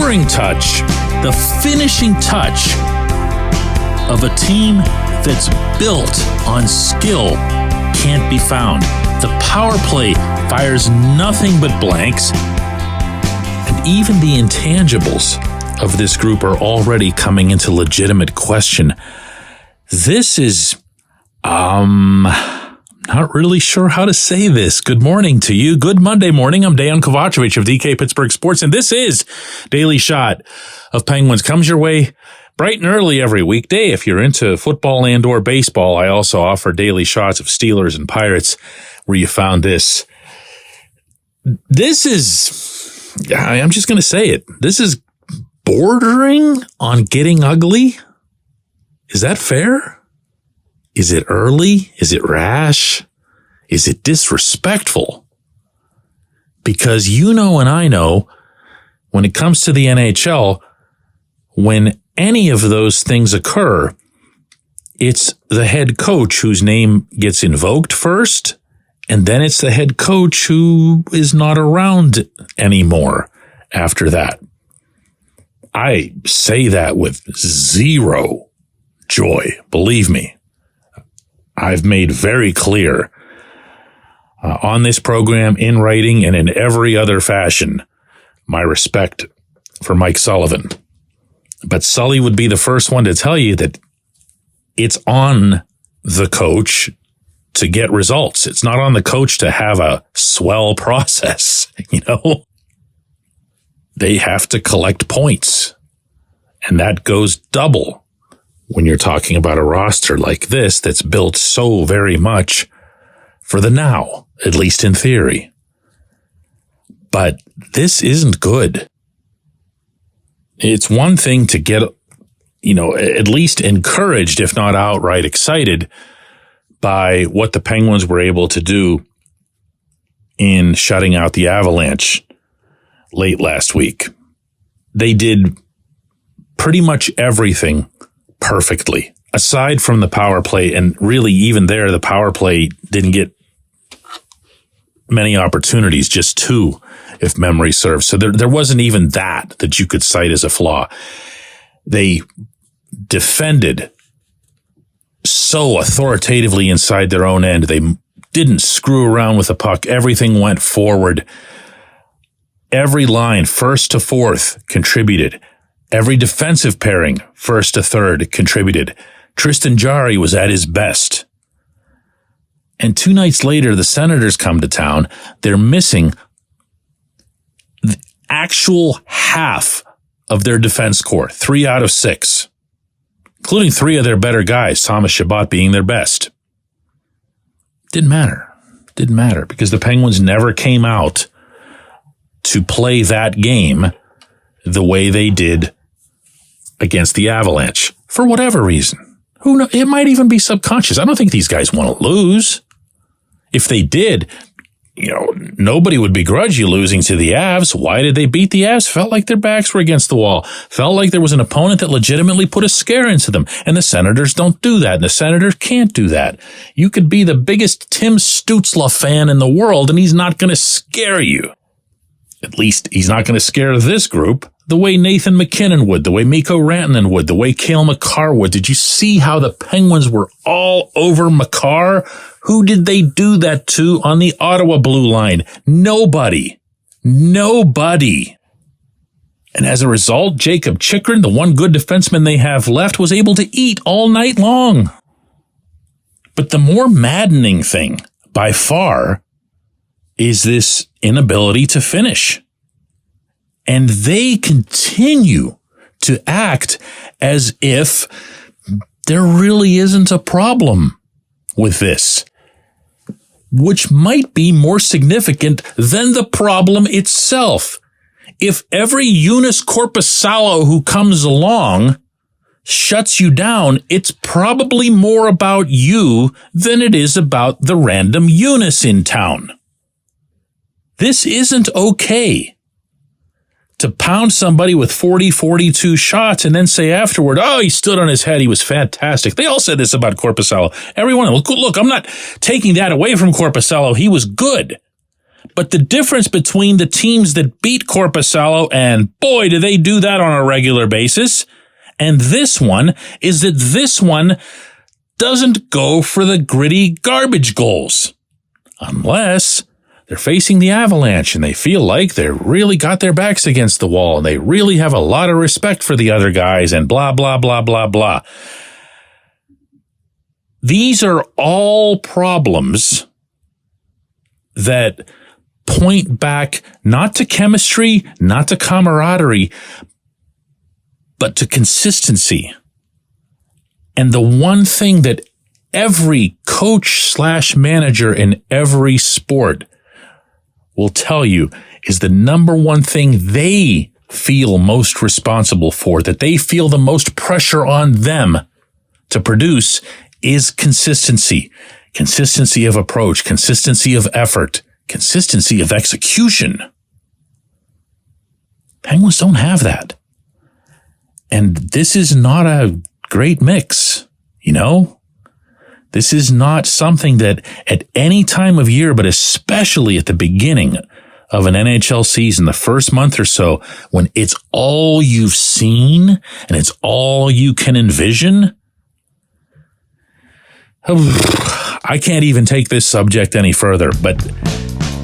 delivering touch, the finishing touch of a team that's built on skill can't be found. The power play fires nothing but blanks, and even the intangibles of this group are already coming into legitimate question. This is, not really sure how to say this. Good morning to you. Good Monday morning. I'm Dejan Kovacevic of DK Pittsburgh Sports, and this is Daily Shot of Penguins. Comes your way bright and early every weekday. If you're into football and or baseball, I also offer daily shots of Steelers and Pirates, where you found this. This is, I'm just going to say it. This is bordering on getting ugly. Is that fair? Is it early? Is it rash? Is it disrespectful? Because you know and I know, when it comes to the NHL, when any of those things occur, it's the head coach whose name gets invoked first, and then it's the head coach who is not around anymore after that. I say that with zero joy, believe me. I've made very clear on this program, in writing and in every other fashion, my respect for Mike Sullivan. But Sully would be the first one to tell you that it's on the coach to get results. It's not on the coach to have a swell process, you know? They have to collect points, and that goes double when you're talking about a roster like this that's built so very much for the now, at least in theory. But this isn't good. It's one thing to get, at least encouraged, if not outright excited, by what the Penguins were able to do in shutting out the Avalanche late last week. They did pretty much everything perfectly, aside from the power play. And really, even there, the power play didn't get many opportunities, just 2, if memory serves. So there wasn't even that you could cite as a flaw. They defended so authoritatively inside their own end. They didn't screw around with the puck. Everything went forward. Every line, first to fourth, contributed. Every defensive pairing, first to third, contributed. Tristan Jarry was at his best. And 2 nights later, the Senators come to town. They're missing the actual half of their defense core, 3 out of 6, including 3 of their better guys, Thomas Chabot being their best. Didn't matter. Didn't matter because the Penguins never came out to play that game the way they did against the Avalanche, for whatever reason. Who knows? It might even be subconscious. I don't think these guys want to lose. If they did, nobody would begrudge you losing to the Avs. Why did they beat the Avs? Felt like their backs were against the wall. Felt like there was an opponent that legitimately put a scare into them. And the Senators don't do that. And the Senators can't do that. You could be the biggest Tim Stützle fan in the world, and he's not going to scare you. At least he's not going to scare this group the way Nathan McKinnon would, the way Mikko Rantanen would, the way Cale Makar would. Did you see how the Penguins were all over Makar? Who did they do that to on the Ottawa blue line? Nobody. Nobody. And as a result, Jacob Chychrun, the one good defenseman they have left, was able to eat all night long. But the more maddening thing, by far, is this inability to finish. And they continue to act as if there really isn't a problem with this, which might be more significant than the problem itself. If every Joonas Korpisalo who comes along shuts you down, it's probably more about you than it is about the random Joonas in town. This isn't okay. To pound somebody with 42 shots and then say afterward, oh, he stood on his head, he was fantastic. They all said this about Korpisalo. Everyone, look, I'm not taking that away from Korpisalo. He was good. But the difference between the teams that beat Korpisalo, and boy, do they do that on a regular basis, and this one is that this one doesn't go for the gritty garbage goals. Unless they're facing the Avalanche and they feel like they really got their backs against the wall and they really have a lot of respect for the other guys and blah, blah, blah, blah, blah. These are all problems that point back not to chemistry, not to camaraderie, but to consistency. And the one thing that every coach/manager in every sport will tell you is the number one thing they feel most responsible for, that they feel the most pressure on them to produce, is consistency. Consistency of approach, consistency of effort, consistency of execution. Penguins don't have that. And this is not a great mix, you know? This is not something that at any time of year, but especially at the beginning of an NHL season, the first month or so, when it's all you've seen and it's all you can envision. I can't even take this subject any further, but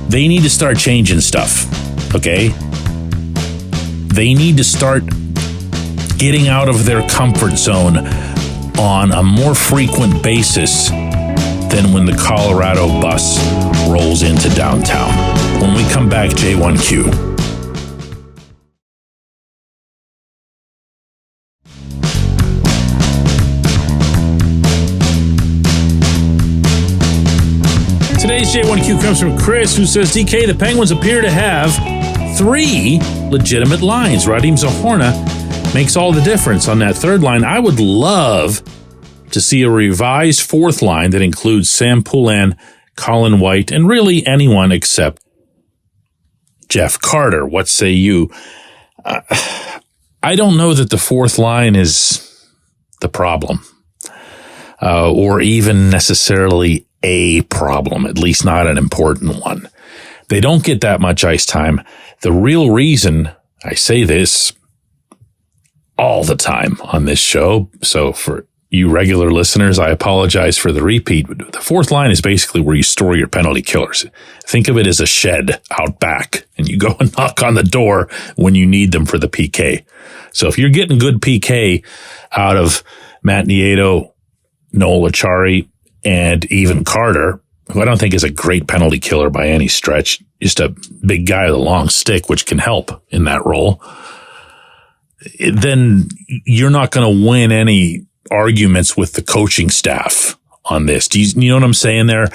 they need to start changing stuff, okay? They need to start getting out of their comfort zone on a more frequent basis than when the Colorado bus rolls into downtown. When we come back, J1Q. Today's J1Q comes from Chris, who says, DK, the Penguins appear to have 3 legitimate lines. Radim Zohorna makes all the difference on that third line. I would love to see a revised fourth line that includes Sam Poulin, Colin White, and really anyone except Jeff Carter. What say you? I don't know that the fourth line is the problem, or even necessarily a problem, at least not an important one. They don't get that much ice time. The real reason I say this all the time on this show, so for you regular listeners, I apologize for the repeat, but the fourth line is basically where you store your penalty killers. Think of it as a shed out back, and you go and knock on the door when you need them for the PK. So if you're getting good PK out of Matt Nieto, Noel Acciari, and even Carter, who I don't think is a great penalty killer by any stretch, just a big guy with a long stick, which can help in that role, then you're not going to win any arguments with the coaching staff on this. Do you know what I'm saying there?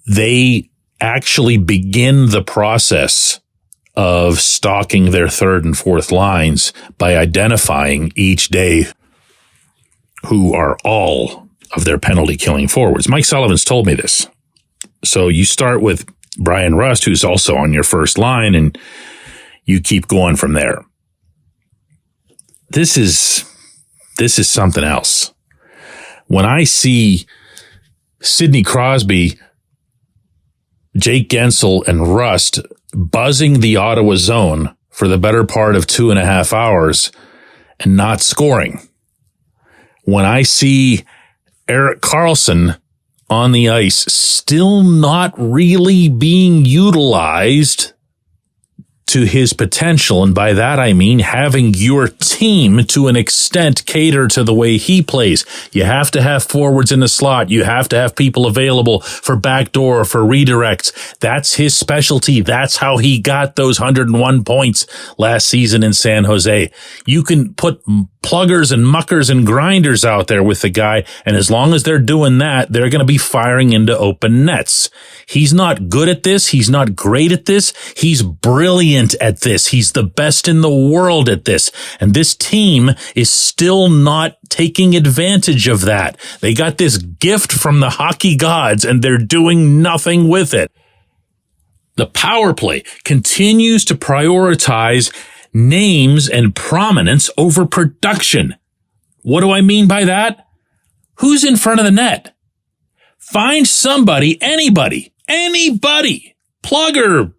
They actually begin the process of stocking their third and fourth lines by identifying each day who are all of their penalty killing forwards. Mike Sullivan's told me this. So you start with Brian Rust, who's also on your first line, and you keep going from there. This is something else. When I see Sidney Crosby, Jake Gensel, and Rust buzzing the Ottawa zone for the better part of 2.5 hours and not scoring, when I see Erik Karlsson on the ice still not really being utilized to his potential, and by that I mean having your team to an extent cater to the way he plays. You have to have forwards in the slot. You have to have people available for backdoor, for redirects. That's his specialty. That's how he got those 101 points last season in San Jose. You can put pluggers and muckers and grinders out there with the guy, and as long as they're doing that, they're going to be firing into open nets. He's not good at this. He's not great at this. He's brilliant at this. He's the best in the world at this. And this team is still not taking advantage of that. They got this gift from the hockey gods, and they're doing nothing with it. The power play continues to prioritize names and prominence over production. What do I mean by that? Who's in front of the net? Find somebody, anybody plugger,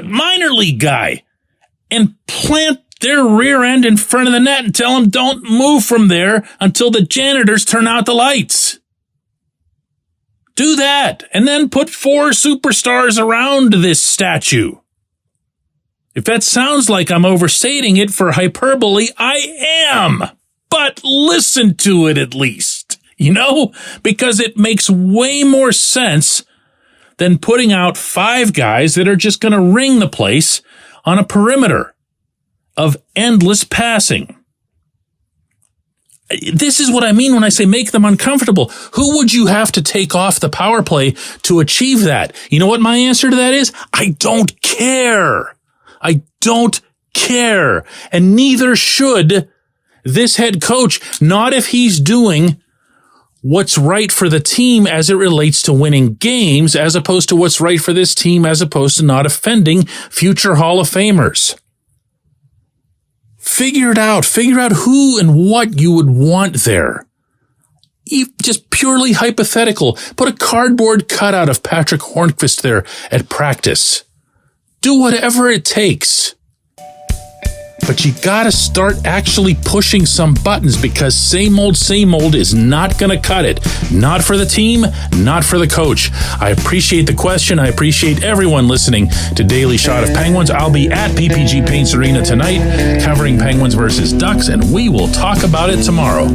minor league guy, and plant their rear end in front of the net and tell them don't move from there until the janitors turn out the lights. Do that, and then put 4 superstars around this statue. If that sounds like I'm overstating it for hyperbole, I am. But listen to it at least, because it makes way more sense than putting out 5 guys that are just going to ring the place on a perimeter of endless passing. This is what I mean when I say make them uncomfortable. Who would you have to take off the power play to achieve that? You know what my answer to that is? I don't care. I don't care. And neither should this head coach, not if he's doing what's right for the team as it relates to winning games, as opposed to what's right for this team, as opposed to not offending future Hall of Famers. Figure it out. Figure out who and what you would want there. Just purely hypothetical. Put a cardboard cutout of Patrick Hornqvist there at practice. Do whatever it takes. But you gotta start actually pushing some buttons, because same old is not gonna cut it. Not for the team, not for the coach. I appreciate the question. I appreciate everyone listening to Daily Shot of Penguins. I'll be at PPG Paints Arena tonight covering Penguins versus Ducks, and we will talk about it tomorrow.